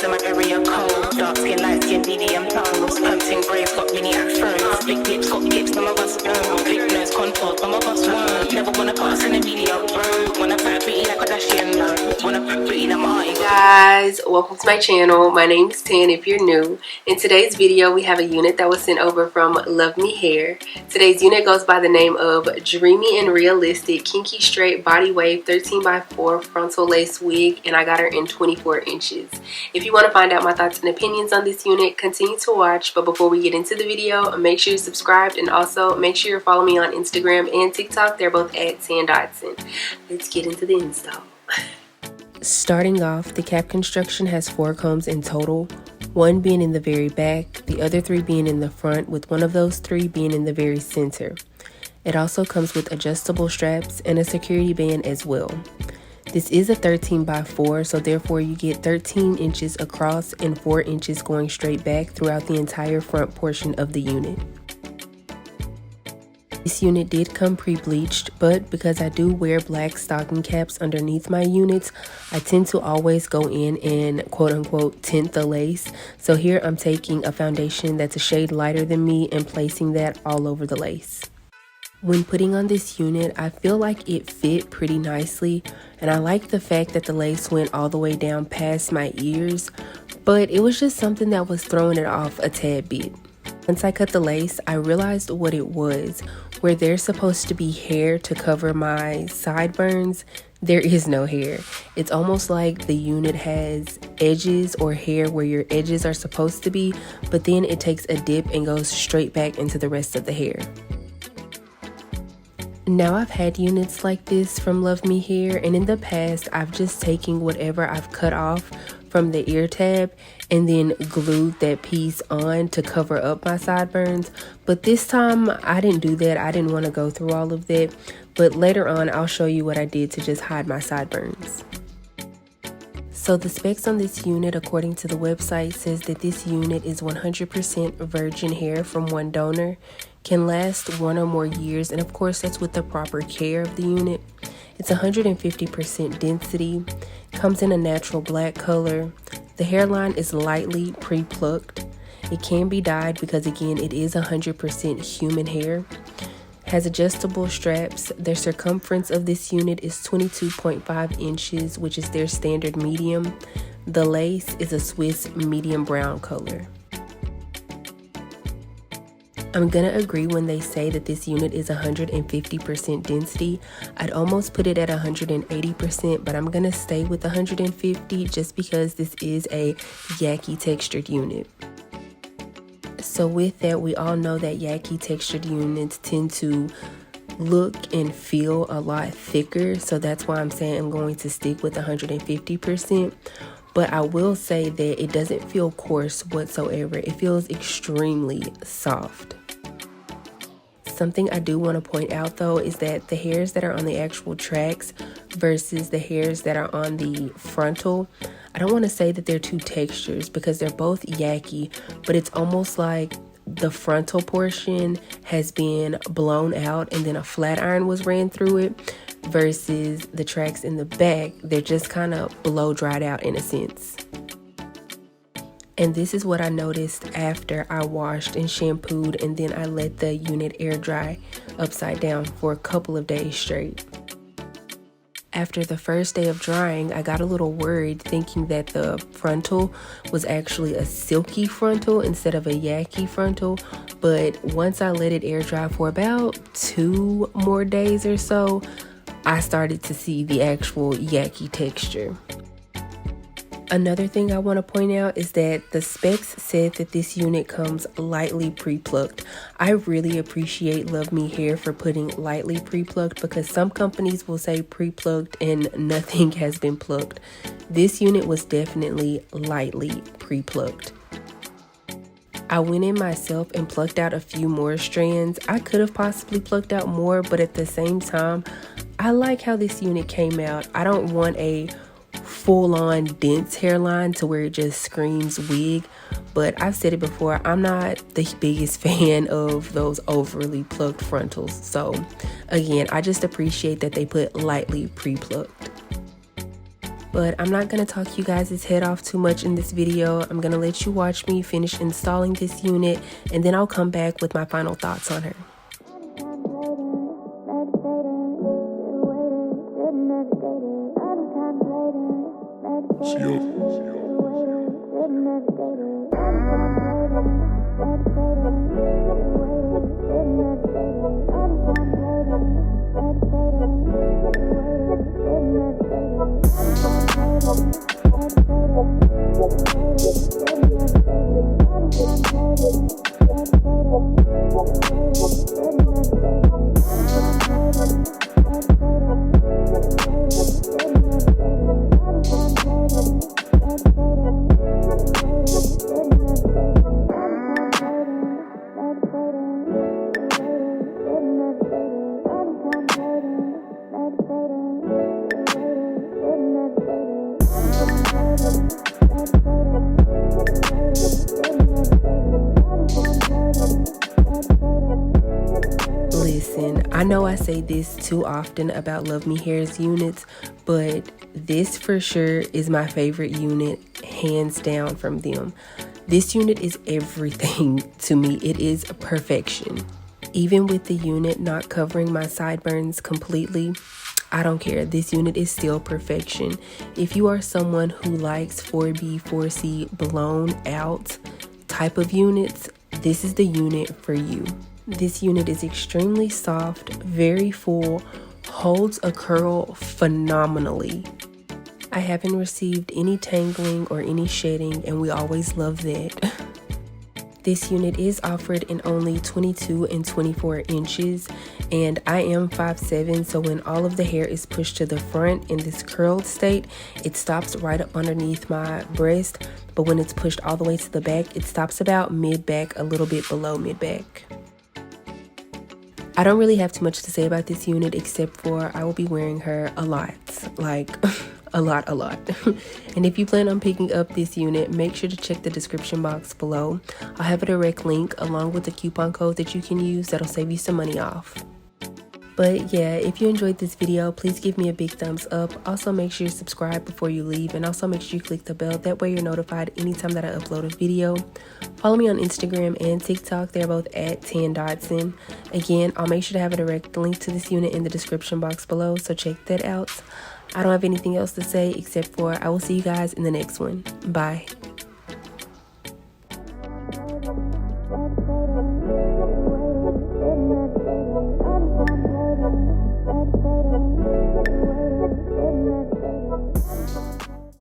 in my area cold. Dark skin, light skin, medium tones. Pumping braids, got mini afros. Big lips, got lips, some of us don't. Big nose, contours, some of us won't. Never wanna put us in a medium road. Wanna fat pretty like a Kardashian, no. Wanna fat pretty like my guys, welcome to my channel. My name is Tan if you're new. In today's video, we have a unit that was sent over from LuvMe Hair. Today's unit goes by the name of Dreamy and Realistic Kinky Straight Body Wave 13x4 Frontal Lace Wig, and I got her in 24 inches. If you want to find out my thoughts and opinions on this unit, continue to watch. But before we get into the video, make sure you're subscribed, and also make sure you're following me on Instagram and TikTok. They're both at Tan.Dotson. Let's get into the install. Starting off, the cap construction has 4 combs in total, 1 being in the very back, the other 3 being in the front, with one of those 3 being in the very center. It also comes with adjustable straps and a security band as well. This is a 13x4, so therefore you get 13 inches across and 4 inches going straight back throughout the entire front portion of the unit. This unit did come pre-bleached, but because I do wear black stocking caps underneath my units, I tend to always go in and quote-unquote tint the lace. So here I'm taking a foundation that's a shade lighter than me and placing that all over the lace. When putting on this unit, I feel like it fit pretty nicely, and I like the fact that the lace went all the way down past my ears, but it was just something that was throwing it off a tad bit. Once I cut the lace, I realized what it was. Where there's supposed to be hair to cover my sideburns, there is no hair. It's almost like the unit has edges or hair where your edges are supposed to be, but then it takes a dip and goes straight back into the rest of the hair. Now, I've had units like this from LuvMe Hair, and in the past I've just taken whatever I've cut off from the ear tab and then glued that piece on to cover up my sideburns. But this time I didn't do that. I didn't want to go through all of that, but later on I'll show you what I did to just hide my sideburns. So the specs on this unit, according to the website, says that this unit is 100% virgin hair from one donor, can last 1 or more years, and of course that's with the proper care of the unit. It's 150% density, comes in a natural black color. The hairline is lightly pre-plucked. It can be dyed because again it is 100% human hair. Has adjustable straps. The circumference of this unit is 22.5 inches, which is their standard medium. The lace is a Swiss medium brown color. I'm gonna agree when they say that this unit is 150% density. I'd almost put it at 180%, but I'm gonna stay with 150 just because this is a yaki textured unit. So with that, we all know that yaki textured units tend to look and feel a lot thicker, so that's why I'm saying I'm going to stick with 150%. But I will say that it doesn't feel coarse whatsoever. It feels extremely soft. Something I do want to point out though is that the hairs that are on the actual tracks versus the hairs that are on the frontal, I don't want to say that they're two textures because they're both yaki, but it's almost like the frontal portion has been blown out and then a flat iron was ran through it, versus the tracks in the back, they're just kind of blow dried out in a sense. And this is what I noticed after I washed and shampooed, and then I let the unit air dry upside down for a couple of days straight. After the first day of drying, I got a little worried thinking that the frontal was actually a silky frontal instead of a yaki frontal, but once I let it air dry for about 2 more days or so, I started to see the actual yaki texture. Another thing I want to point out is that the specs said that this unit comes lightly pre-plucked. I really appreciate LuvMe Hair for putting lightly pre-plucked because some companies will say pre-plucked and nothing has been plucked. This unit was definitely lightly pre-plucked. I went in myself and plucked out a few more strands. I could have possibly plucked out more, but at the same time, I like how this unit came out. I don't want a full-on dense hairline to where it just screams wig, but I've said it before, I'm not the biggest fan of those overly plucked frontals. So again, I just appreciate that they put lightly pre-plucked. But I'm not going to talk you guys' head off too much in this video. I'm going to let you watch me finish installing this unit, and then I'll come back with my final thoughts on her. Listen, I know I say this too often about LuvMe Hair's units, but this for sure is my favorite unit, hands down, from them. This unit is everything to me. It is perfection. Even with the unit not covering my sideburns completely, I don't care. This unit is still perfection. If you are someone who likes 4B, 4C blown out type of units, this is the unit for you. This unit is extremely soft, very full, holds a curl phenomenally. I haven't received any tangling or any shedding, and we always love that. This unit is offered in only 22 and 24 inches, and I am 5'7", so when all of the hair is pushed to the front in this curled state, it stops right up underneath my breast, but when it's pushed all the way to the back, it stops about mid-back, a little bit below mid-back. I don't really have too much to say about this unit except for I will be wearing her a lot, like a lot. And if you plan on picking up this unit, make sure to check the description box below. I'll have a direct link along with a coupon code that you can use that'll save you some money off. But yeah, if you enjoyed this video, please give me a big thumbs up. Also, make sure you subscribe before you leave, and also make sure you click the bell. That way you're notified anytime that I upload a video. Follow me on Instagram and TikTok. They're both at @10dotson. Again, I'll make sure to have a direct link to this unit in the description box below, so check that out. I don't have anything else to say except for I will see you guys in the next one. Bye.